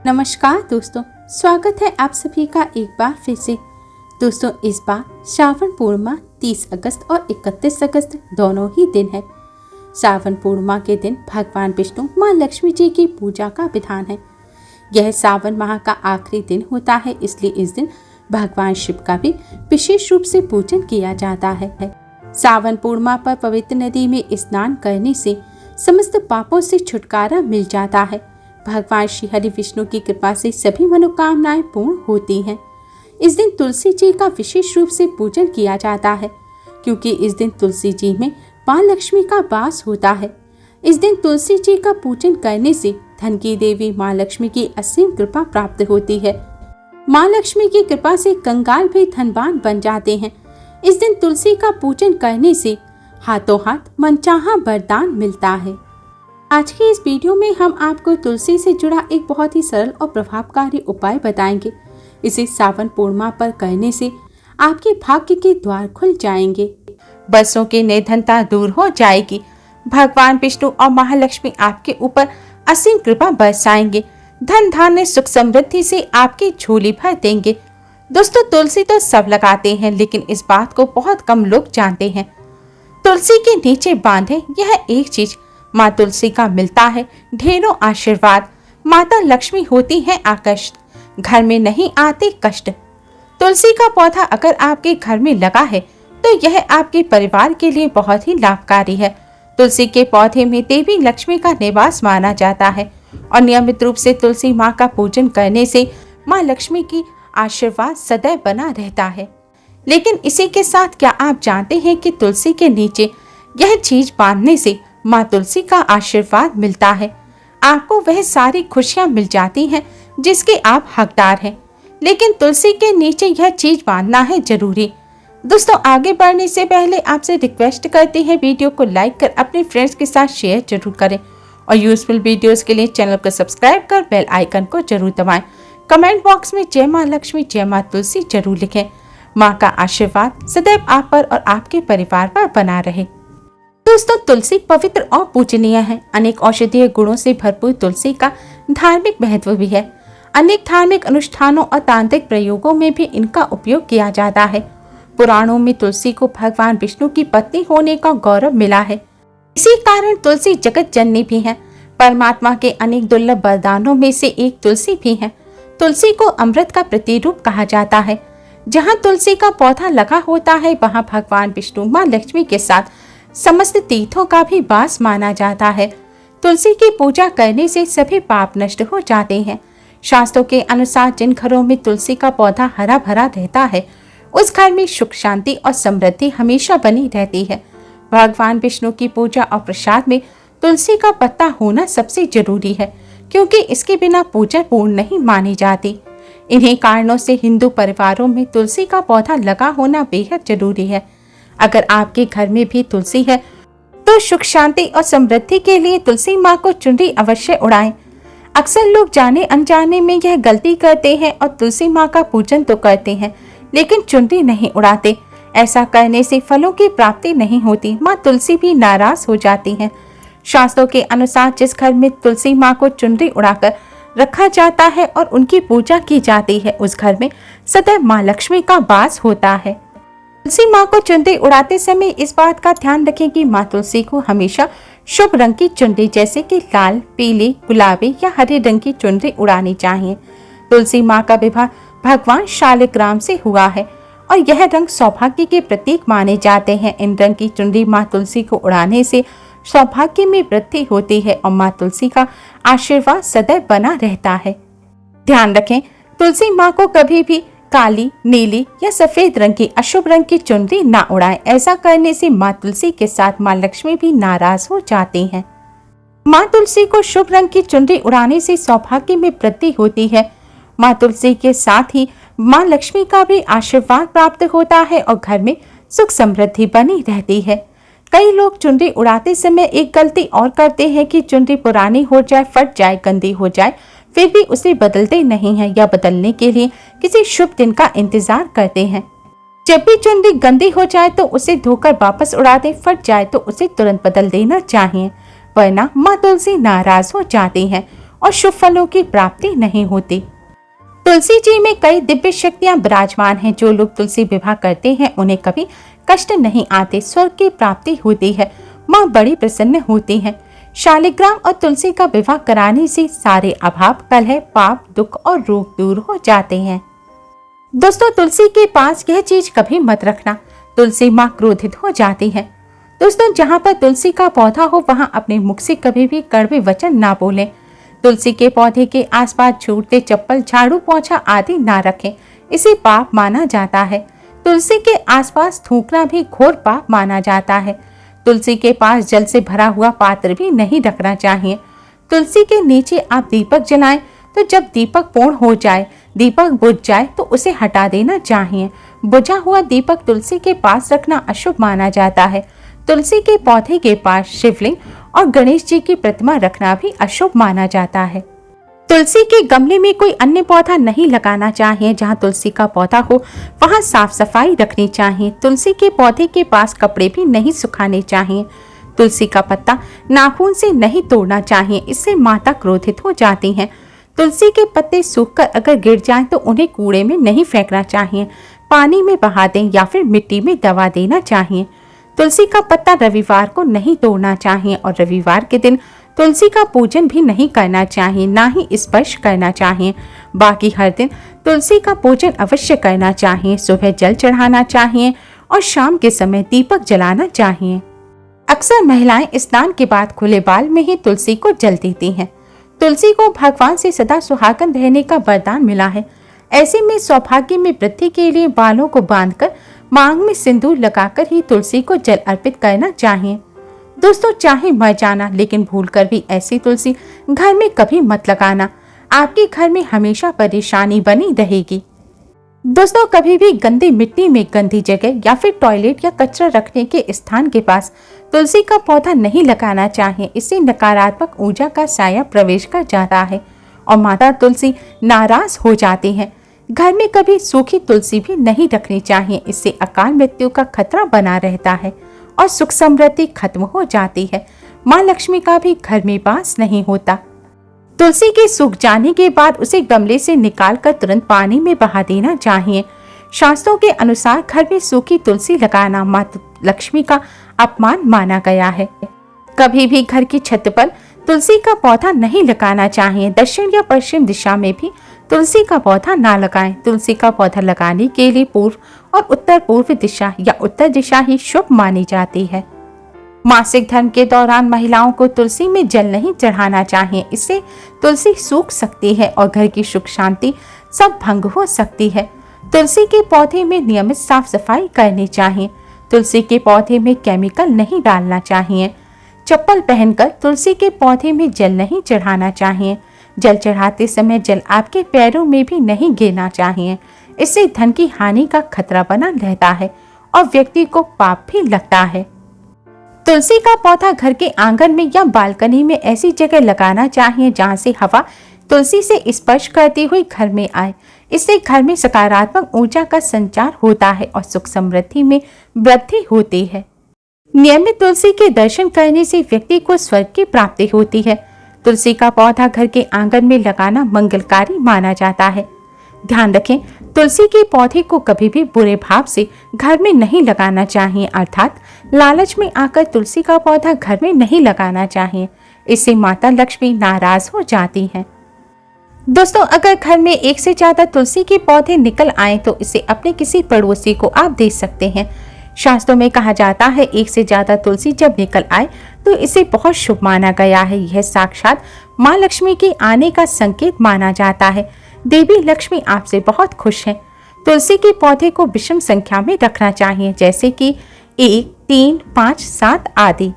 नमस्कार दोस्तों, स्वागत है आप सभी का एक बार फिर से। दोस्तों, इस बार श्रावण पूर्णिमा 30 अगस्त और 31 अगस्त दोनों ही दिन है। श्रावण पूर्णिमा के दिन भगवान विष्णु माँ लक्ष्मी जी की पूजा का विधान है। यह सावन माह का आखिरी दिन होता है, इसलिए इस दिन भगवान शिव का भी विशेष रूप से पूजन किया जाता है। सावन पूर्णिमा पर पवित्र नदी में स्नान करने से समस्त पापों से छुटकारा मिल जाता है। भगवान श्री हरि विष्णु की कृपा से सभी मनोकामनाएं पूर्ण होती हैं। इस दिन तुलसी जी का विशेष रूप से पूजन किया जाता है, क्योंकि इस दिन तुलसी जी में माँ लक्ष्मी का वास होता है। इस दिन तुलसी जी का पूजन करने से धन की देवी माँ लक्ष्मी की असीम कृपा प्राप्त होती है। माँ लक्ष्मी की कृपा से कंगाल भी धनवान बन जाते हैं। इस दिन तुलसी का पूजन करने से हाथों हाथ मनचाहा वरदान मिलता है। आज की इस वीडियो में हम आपको तुलसी से जुड़ा एक बहुत ही सरल और प्रभावकारी उपाय बताएंगे। इसे सावन पूर्णिमा पर करने से आपके भाग्य के द्वार खुल जाएंगे, बरसों की निर्धनता दूर हो जाएगी। भगवान विष्णु और महालक्ष्मी आपके ऊपर असीम कृपा बरसाएंगे। धन धान्य सुख समृद्धि से आपकी झोली भर देंगे। दोस्तों, तुलसी तो सब लगाते हैं, लेकिन इस बात को बहुत कम लोग जानते हैं। तुलसी के नीचे बांधे यह एक चीज माँ तुलसी का मिलता है ढेरों आशीर्वाद। माता लक्ष्मी होती है आकर्षित, घर में नहीं आते कष्ट। तुलसी का पौधा अगर आपके घर में लगा है तो यह आपके परिवार के लिए बहुत ही लाभकारी है। तुलसी के पौधे में देवी लक्ष्मी का निवास माना जाता है और नियमित रूप से तुलसी माँ का पूजन करने से माँ लक्ष्मी की आशीर्वाद सदैव बना रहता है। लेकिन इसी के साथ क्या आप जानते हैं कि तुलसी के नीचे यह चीज बांधने से माँ तुलसी का आशीर्वाद मिलता है। आपको वह सारी खुशियां मिल जाती हैं जिसके आप हकदार हैं। लेकिन तुलसी के नीचे यह चीज बांधना है जरूरी। दोस्तों, आगे बढ़ने से पहले आपसे रिक्वेस्ट करते हैं, वीडियो को लाइक कर अपने फ्रेंड्स के साथ शेयर जरूर करें और यूजफुल वीडियोस के लिए चैनल को सब्सक्राइब कर बेल आइकन को जरूर दबाएं। कमेंट बॉक्स में जय माँ लक्ष्मी जय माँ तुलसी जरूर लिखें। माँ का आशीर्वाद सदैव आप पर और आपके परिवार पर बना रहे। दोस्तों, तुलसी पवित्र और पूजनीय है। अनेक औषधीय गुणों से भरपूर तुलसी का धार्मिक महत्व भी है। अनेक धार्मिक अनुष्ठानों और तांत्रिक प्रयोगों में भी इनका उपयोग किया जाता है। पुराणों में तुलसी को भगवान विष्णु की पत्नी होने का गौरव मिला है। इसी कारण तुलसी जगत जननी भी है। परमात्मा के अनेक दुर्लभ वरदानों में से एक तुलसी भी है। तुलसी को अमृत का प्रतिरूप कहा जाता है। जहाँ तुलसी का पौधा लगा होता है, वहाँ भगवान विष्णु माँ लक्ष्मी के साथ समस्त तीर्थों का भी वास माना जाता है। तुलसी की पूजा करने से सभी पाप नष्ट हो जाते हैं। शास्त्रों के अनुसार जिन घरों में तुलसी का पौधा हरा भरा रहता है, उस घर में सुख शांति और समृद्धि हमेशा बनी रहती है। भगवान विष्णु की पूजा और प्रसाद में तुलसी का पत्ता होना सबसे जरूरी है, क्योंकि इसके बिना पूजा पूर्ण नहीं मानी जाती। इन्हीं कारणों से हिंदू परिवारों में तुलसी का पौधा लगा होना बेहद जरूरी है। अगर आपके घर में भी तुलसी है तो सुख शांति और समृद्धि के लिए तुलसी माँ को चुनरी अवश्य उड़ाएं। अक्सर लोग जाने अनजाने में यह गलती करते हैं और तुलसी माँ का पूजन तो करते हैं, लेकिन चुनरी नहीं उड़ाते। ऐसा करने से फलों की प्राप्ति नहीं होती, माँ तुलसी भी नाराज हो जाती हैं। शास्त्रों के अनुसार जिस घर में तुलसी माँ को चुनरी उड़ाकर रखा जाता है और उनकी पूजा की जाती है, उस घर में सदैव माँ लक्ष्मी का वास होता है। तुलसी माँ को चुनरी उड़ाते समय इस बात का ध्यान रखें कि माँ तुलसी को हमेशा शुभ रंग की चुनरी जैसे कि लाल, पीली, गुलाबी या हरे रंग की चुनरी उड़ानी चाहिए। तुलसी माँ का विवाह भगवान शालिग्राम से हुआ है और यह रंग सौभाग्य के प्रतीक माने जाते हैं। इन रंग की चुनरी माँ तुलसी को उड़ाने से सौभाग्य में वृद्धि होती है और माँ तुलसी का आशीर्वाद सदैव बना रहता है। ध्यान रखें, तुलसी माँ को कभी भी काली, नीली या सफेद रंग की अशुभ रंग की चुनरी ना उड़ाएं। ऐसा करने से माँ तुलसी के साथ माँ लक्ष्मी भी नाराज हो जाती हैं। माँ तुलसी को शुभ रंग की चुनरी उड़ाने से सौभाग्य में वृद्धि होती है। माँ तुलसी के साथ ही माँ लक्ष्मी का भी आशीर्वाद प्राप्त होता है और घर में सुख समृद्धि बनी रहती है। कई लोग चुनरी उड़ाते समय एक गलती और करते हैं कि चुनरी पुरानी हो जाए, फट जाए, गंदी हो जाए, फिर भी उसे बदलते नहीं हैं या बदलने के लिए किसी शुभ दिन का इंतजार करते हैं। जब भी चुनरी गंदी हो जाए तो उसे धोकर वापस उड़ा दे, फट जाए तो उसे तुरंत बदल देना चाहिए, वरना माँ तुलसी नाराज हो जाती हैं और शुभ फलों की प्राप्ति नहीं होती। तुलसी जी में कई दिव्य शक्तियां विराजमान हैं। जो लोग तुलसी विवाह करते हैं उन्हें कभी कष्ट नहीं आते, स्वर्ग की प्राप्ति होती है, माँ बड़ी प्रसन्न होती है। शालिग्राम और तुलसी का विवाह कराने से सारे अभाव, कलह, पाप, दुख और रोग दूर हो जाते हैं। दोस्तों, तुलसी के पास यह चीज कभी मत रखना, तुलसी माँ क्रोधित हो जाती है। दोस्तों, जहाँ पर तुलसी का पौधा हो वहाँ अपने मुख से कभी भी कड़वे वचन ना बोलें। तुलसी के पौधे के आसपास जूते, चप्पल, झाड़ू, पोंछा आदि ना रखें, इसे पाप माना जाता है। तुलसी के आसपास थूकना भी घोर पाप माना जाता है। तुलसी के पास जल से भरा हुआ पात्र भी नहीं रखना चाहिए। तुलसी के नीचे आप दीपक जलाएं तो जब दीपक पूर्ण हो जाए, दीपक बुझ जाए तो उसे हटा देना चाहिए। बुझा हुआ दीपक तुलसी के पास रखना अशुभ माना जाता है। तुलसी के पौधे के पास शिवलिंग और गणेश जी की प्रतिमा रखना भी अशुभ माना जाता है। तुलसी के गमले में कोई अन्य पौधा नहीं लगाना चाहिए। जहाँ तुलसी का पौधा हो वहाँ साफ सफाई रखनी चाहिए। तुलसी के पौधे के पास कपड़े भी नहीं सुखाने चाहिए। तुलसी का पत्ता नाखून से नहीं तोड़ना चाहिए, इससे माता क्रोधित हो जाती हैं। तुलसी के पत्ते सूखकर अगर गिर जाएं तो उन्हें कूड़े में नहीं फेंकना चाहिए, पानी में बहा दें या फिर मिट्टी में दबा देना चाहिए। तुलसी का पत्ता रविवार को नहीं तोड़ना चाहिए और रविवार के दिन तुलसी का पूजन भी नहीं करना चाहिए, ना ही स्पर्श करना चाहिए। बाकी हर दिन तुलसी का पूजन अवश्य करना चाहिए। सुबह जल चढ़ाना चाहिए और शाम के समय दीपक जलाना चाहिए। अक्सर महिलाएं स्नान के बाद खुले बाल में ही तुलसी को जल देती हैं। तुलसी को भगवान से सदा सुहागन रहने का वरदान मिला है। ऐसे में सौभाग्य में वृद्धि के लिए बालों को बांधकर मांग में सिंदूर लगाकर ही तुलसी को जल अर्पित करना चाहिए। दोस्तों, चाहे मर जाना लेकिन भूलकर भी ऐसी तुलसी घर में कभी मत लगाना, आपके घर में हमेशा परेशानी बनी रहेगी। दोस्तों, कभी भी गंदी मिट्टी में, गंदी जगह या फिर टॉयलेट या कचरा रखने के स्थान के पास तुलसी का पौधा नहीं लगाना चाहिए। इससे नकारात्मक ऊर्जा का साया प्रवेश कर जाता है और माता तुलसी नाराज हो जाती है। घर में कभी सूखी तुलसी भी नहीं रखनी चाहिए, इससे अकाल मृत्यु का खतरा बना रहता है और सुख समृद्धि खत्म हो जाती है। माँ लक्ष्मी का भी घर में वास नहीं होता। तुलसी के सूख जाने के बाद उसे गमले से निकालकर तुरंत पानी में बहा देना चाहिए। शास्त्रों के अनुसार घर में सूखी तुलसी लगाना माँ लक्ष्मी का अपमान माना गया है। कभी भी घर की छत पर तुलसी का पौधा नहीं लगाना चाहिए। दक्षिण या पश्चिम दिशा में भी तुलसी का पौधा ना लगाएं। तुलसी का पौधा लगाने के लिए पूर्व और उत्तर पूर्व दिशा या उत्तर दिशा ही शुभ मानी जाती है। मासिक धर्म के दौरान महिलाओं को तुलसी में जल नहीं चढ़ाना चाहिए, इससे तुलसी सूख सकती है और घर की सुख शांति सब भंग हो सकती है। तुलसी के पौधे में नियमित साफ सफाई करनी चाहिए। तुलसी के पौधे में केमिकल नहीं डालना चाहिए। चप्पल पहनकर तुलसी के पौधे में जल नहीं चढ़ाना चाहिए। जल चढ़ाते समय जल आपके पैरों में भी नहीं गिरना चाहिए, इससे धन की हानि का खतरा बना रहता है और व्यक्ति को पाप भी लगता है। तुलसी का पौधा घर के आंगन में या बालकनी में ऐसी जगह लगाना चाहिए जहां से हवा तुलसी से स्पर्श करती हुई घर में आए। इससे घर में सकारात्मक ऊर्जा का संचार होता है और सुख समृद्धि में वृद्धि होती है। नियमित तुलसी के दर्शन करने से व्यक्ति को स्वर्ग की प्राप्ति होती है। तुलसी का पौधा घर के आंगन में लगाना मंगलकारी माना जाता है। ध्यान रखें, तुलसी के पौधे को कभी भी बुरे भाव से घर में नहीं लगाना चाहिए, अर्थात लालच में आकर तुलसी का पौधा घर में नहीं लगाना चाहिए। इससे माता लक्ष्मी नाराज हो जाती हैं। दोस्तों, अगर घर में एक से ज्यादा तुलसी के पौधे निकल आए तो इसे अपने किसी पड़ोसी को आप दे सकते हैं। शास्त्रों में कहा जाता है एक से ज्यादा तुलसी जब निकल आए तो इसे बहुत शुभ माना गया है। यह साक्षात माँ लक्ष्मी के आने का संकेत माना जाता है। देवी लक्ष्मी आपसे बहुत खुश हैं। तुलसी के पौधे को विषम संख्या में रखना चाहिए, जैसे कि 1, 3, 5, 7 आदि।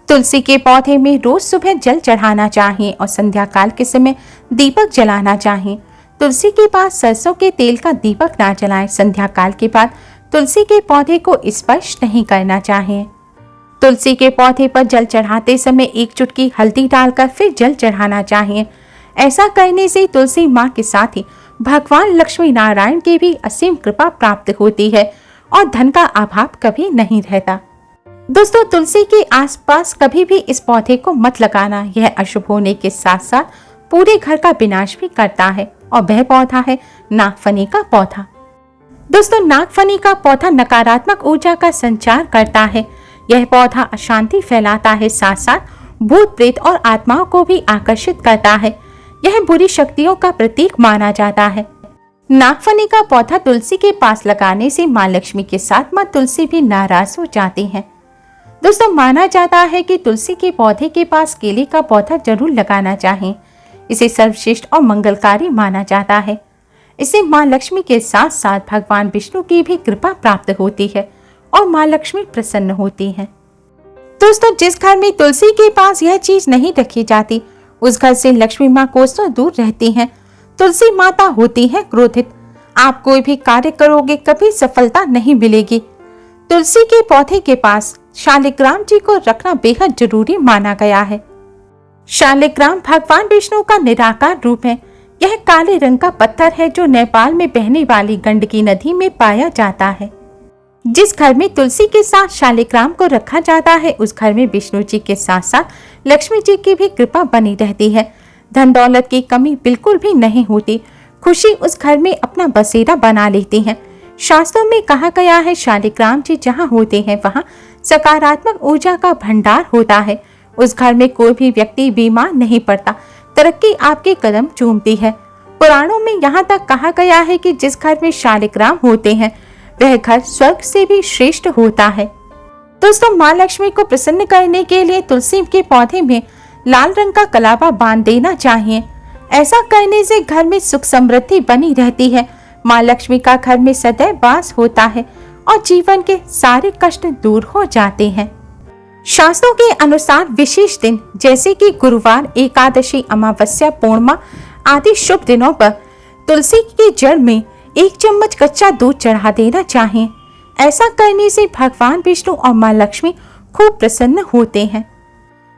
तुलसी के पौधे में रोज सुबह जल चढ़ाना चाहिए और संध्या काल के समय दीपक जलाना चाहिए। तुलसी के पास सरसों के तेल का दीपक ना जलाएं। संध्या काल के बाद तुलसी के पौधे को स्पर्श नहीं करना चाहिए। तुलसी के पौधे पर जल चढ़ाते समय 1 चुटकी हल्दी डालकर फिर जल चढ़ाना चाहिए। ऐसा करने से तुलसी माँ के साथ ही भगवान लक्ष्मी नारायण की भी असीम कृपा प्राप्त होती है और धन का अभाव कभी नहीं रहता। दोस्तों, तुलसी के आसपास कभी भी इस पौधे को मत लगाना। यह अशुभ होने के साथ साथ पूरे घर का विनाश भी करता है और वह पौधा है नागफनी का पौधा। दोस्तों, नागफनी का पौधा नकारात्मक ऊर्जा का संचार करता है। यह पौधा अशांति फैलाता है, साथ साथ भूत प्रेत और आत्माओं को भी आकर्षित करता है। यह बुरी शक्तियों का प्रतीक माना जाता है। नागफनी का पौधा तुलसी के पास लगाने से मां लक्ष्मी के साथ मां तुलसी भी नाराज हो जाती हैं। दोस्तों, माना जाता है कि तुलसी के पौधे के पास केले का पौधा जरूर लगाना चाहिए। इसे सर्वश्रेष्ठ और मंगलकारी माना जाता है। इससे मां लक्ष्मी के साथ साथ भगवान विष्णु की भी कृपा प्राप्त होती है और मां लक्ष्मी प्रसन्न होती हैं। दोस्तों, जिस घर में तुलसी के पास यह चीज नहीं रखी जाती, उस घर से लक्ष्मी मां कोसों दूर रहती हैं। तुलसी माता होती है क्रोधित। आप कोई भी कार्य करोगे कभी सफलता नहीं मिलेगी। तुलसी के पौधे के पास शालिग्राम जी को रखना बेहद जरूरी माना गया है। शालिग्राम भगवान विष्णु का निराकार रूप है। यह काले रंग का पत्थर है जो नेपाल में बहने वाली गंडकी नदी में पाया जाता है। जिस घर में तुलसी के साथ शालिग्राम को रखा जाता है, उस घर में विष्णु जी के साथ साथ लक्ष्मी जी की भी कृपा बनी रहती है। धन दौलत की कमी बिल्कुल भी नहीं होती। खुशी उस घर में अपना बसेरा बना लेती है। शास्त्रों में कहा गया है, शालिग्राम जी जहाँ होते हैं वहाँ सकारात्मक ऊर्जा का भंडार होता है। उस घर में कोई भी व्यक्ति बीमार नहीं पड़ता, तरक्की आपके कदम चूमती है। पुराणों में यहाँ तक कहा गया है कि जिस घर में शालिग्राम होते हैं वह घर स्वर्ग से भी श्रेष्ठ होता है। दोस्तों, माँ लक्ष्मी को प्रसन्न करने के लिए तुलसी के पौधे में लाल रंग का कलावा बांध देना चाहिए। ऐसा करने से घर में सुख समृद्धि बनी रहती है। माँ लक्ष्मी का घर में सदैव वास होता है और जीवन के सारे कष्ट दूर हो जाते हैं। शास्त्रों के अनुसार विशेष दिन जैसे कि गुरुवार, एकादशी, अमावस्या, पूर्णिमा आदि शुभ दिनों पर तुलसी की जड़ में 1 चम्मच कच्चा दूध चढ़ा देना चाहिए। ऐसा करने से भगवान विष्णु और माँ लक्ष्मी खूब प्रसन्न होते हैं।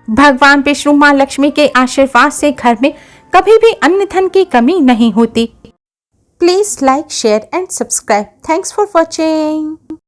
भगवान विष्णु माँ लक्ष्मी के आशीर्वाद से घर में कभी भी अन्न धन की कमी नहीं होती। Please like, share and subscribe. Thanks for watching.